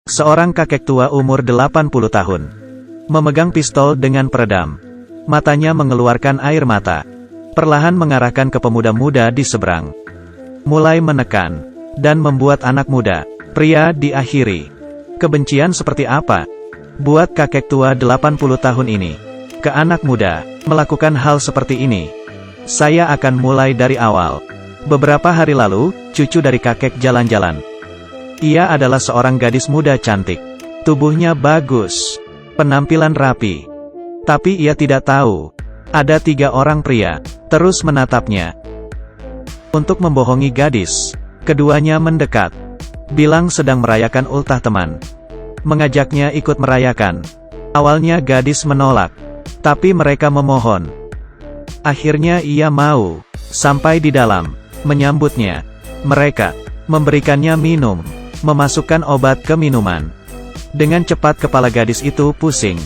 Seorang kakek tua umur 80 tahun. Memegang pistol dengan peredam. Matanya mengeluarkan air mata. Perlahan mengarahkan ke pemuda muda di seberang. Mulai menekan. Dan membuat anak muda, pria diakhiri. Kebencian seperti apa? Buat kakek tua 80 tahun ini. Ke anak muda, melakukan hal seperti ini. Saya akan mulai dari awal. Beberapa hari lalu, cucu dari kakek jalan-jalan. Ia adalah seorang gadis muda cantik. Tubuhnya bagus. Penampilan rapi. Tapi ia tidak tahu. Ada 3 orang pria, terus menatapnya. Untuk membohongi gadis, keduanya mendekat. Bilang sedang merayakan ultah teman. Mengajaknya ikut merayakan. Awalnya gadis menolak. Tapi mereka memohon. Akhirnya ia mau. Sampai di dalam, menyambutnya. Mereka memberikannya minum. Memasukkan obat ke minuman. Dengan cepat kepala gadis itu pusing.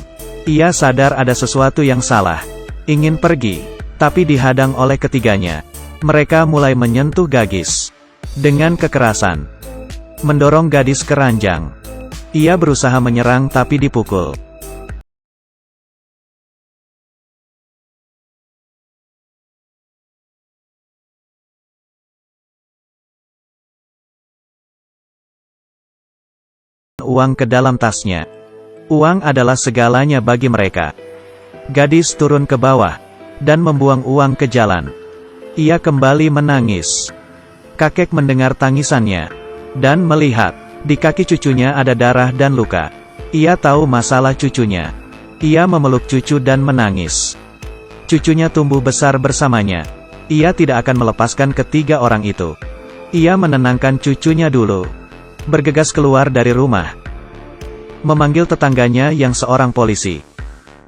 Ia sadar ada sesuatu yang salah. Ingin pergi, tapi dihadang oleh ketiganya. Mereka mulai menyentuh gadis. Dengan kekerasan. Mendorong gadis ke ranjang. Ia berusaha menyerang tapi dipukul. Uang ke dalam tasnya. Uang adalah segalanya bagi mereka. Gadis turun ke bawah, dan membuang uang ke jalan. Ia kembali menangis. Kakek mendengar tangisannya, dan melihat, di kaki cucunya ada darah dan luka. Ia tahu masalah cucunya. Ia memeluk cucu dan menangis. Cucunya tumbuh besar bersamanya. Ia tidak akan melepaskan ketiga orang itu. Ia menenangkan cucunya dulu. Bergegas keluar dari rumah. Memanggil tetangganya yang seorang polisi.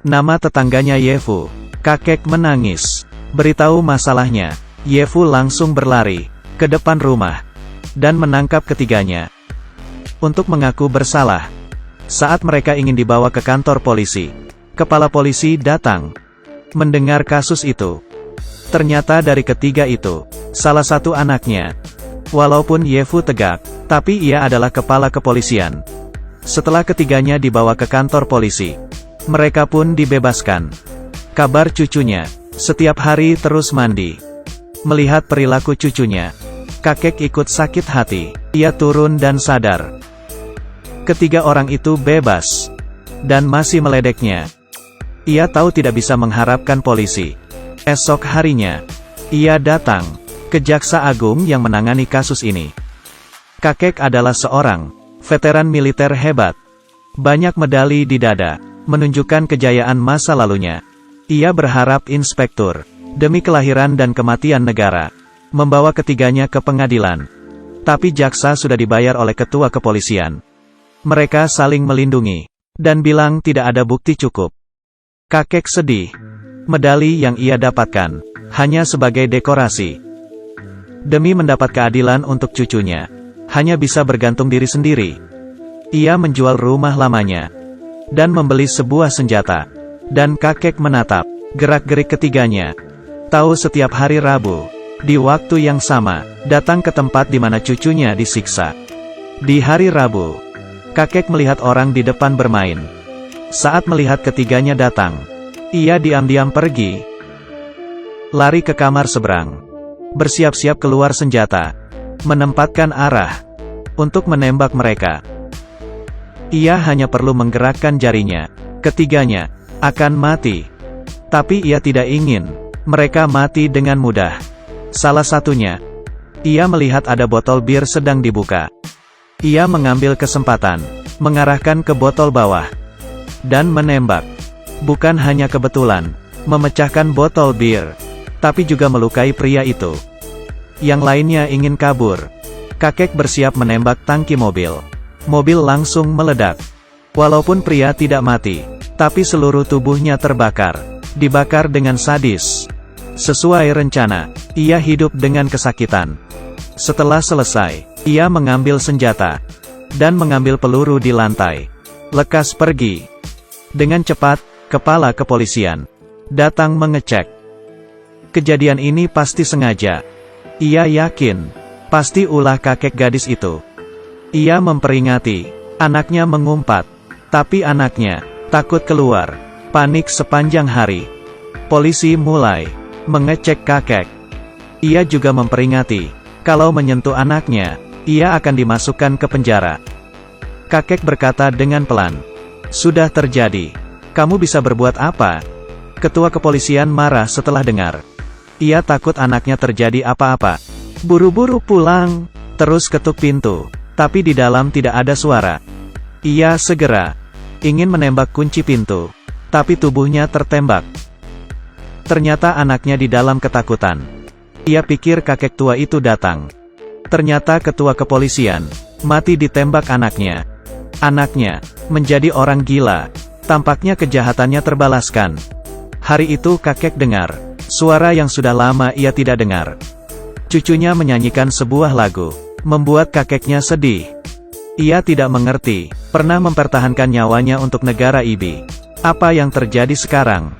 Nama tetangganya Yefu. Kakek menangis. Beritahu masalahnya. Yefu langsung berlari ke depan rumah. Dan menangkap ketiganya. Untuk mengaku bersalah. Saat mereka ingin dibawa ke kantor polisi. Kepala polisi datang. Mendengar kasus itu. Ternyata dari ketiga itu, salah satu anaknya. Walaupun Yefu tegak, tapi ia adalah kepala kepolisian. Setelah ketiganya dibawa ke kantor polisi, mereka pun dibebaskan. Kabar cucunya, setiap hari terus mandi. Melihat perilaku cucunya, kakek ikut sakit hati. Ia turun dan sadar. Ketiga orang itu bebas. Dan masih meledeknya. Ia tahu tidak bisa mengharapkan polisi. Esok harinya, ia datang ke Jaksa Agung yang menangani kasus ini. Kakek adalah seorang veteran militer hebat. Banyak medali di dada, menunjukkan kejayaan masa lalunya. Ia berharap inspektur, demi kelahiran dan kematian negara, membawa ketiganya ke pengadilan. Tapi jaksa sudah dibayar oleh ketua kepolisian. Mereka saling melindungi, dan bilang tidak ada bukti cukup. Kakek sedih. Medali yang ia dapatkan, hanya sebagai dekorasi. Demi mendapat keadilan untuk cucunya, hanya bisa bergantung diri sendiri. Ia menjual rumah lamanya, dan membeli sebuah senjata. Dan kakek menatap, gerak-gerik ketiganya. Tahu setiap hari Rabu, di waktu yang sama, datang ke tempat di mana cucunya disiksa. Di hari Rabu, kakek melihat orang di depan bermain. Saat melihat ketiganya datang, ia diam-diam pergi. Lari ke kamar seberang. Bersiap-siap keluar senjata. Menempatkan arah. Untuk menembak mereka. Ia hanya perlu menggerakkan jarinya. Ketiganya akan mati. Tapi ia tidak ingin mereka mati dengan mudah. Salah satunya. Ia melihat ada botol bir sedang dibuka. Ia mengambil kesempatan. Mengarahkan ke botol bawah. Dan menembak. Bukan hanya kebetulan. Memecahkan botol bir. Tapi juga melukai pria itu. Yang lainnya ingin kabur. Kakek bersiap menembak tangki mobil. Mobil langsung meledak. Walaupun pria tidak mati, tapi seluruh tubuhnya terbakar. Dibakar dengan sadis. Sesuai rencana, ia hidup dengan kesakitan. Setelah selesai, ia mengambil senjata. Dan mengambil peluru di lantai. Lekas pergi. Dengan cepat, kepala kepolisian datang mengecek. Kejadian ini pasti sengaja. Ia yakin, pasti ulah kakek gadis itu. Ia memperingati, Anaknya mengumpat. Tapi anaknya takut keluar. Panik sepanjang hari. Polisi mulai mengecek kakek. Ia juga memperingati, kalau menyentuh anaknya, ia akan dimasukkan ke penjara. Kakek berkata dengan pelan, "Sudah terjadi. Kamu bisa berbuat apa?" Ketua kepolisian marah setelah dengar. Ia takut anaknya terjadi apa-apa. Buru-buru pulang, terus ketuk pintu. Tapi di dalam tidak ada suara. Ia segera ingin menembak kunci pintu. Tapi tubuhnya tertembak. Ternyata anaknya di dalam ketakutan. Ia pikir kakek tua itu datang. Ternyata ketua kepolisian mati ditembak anaknya. Anaknya menjadi orang gila. Tampaknya kejahatannya terbalaskan. Hari itu kakek dengar suara yang sudah lama ia tidak dengar. Cucunya menyanyikan sebuah lagu, membuat kakeknya sedih. Ia tidak mengerti, pernah mempertahankan nyawanya untuk negara IBI. Apa yang terjadi sekarang?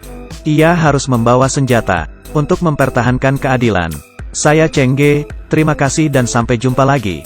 Ia harus membawa senjata untuk mempertahankan keadilan. Saya Cheng Ge, terima kasih dan sampai jumpa lagi.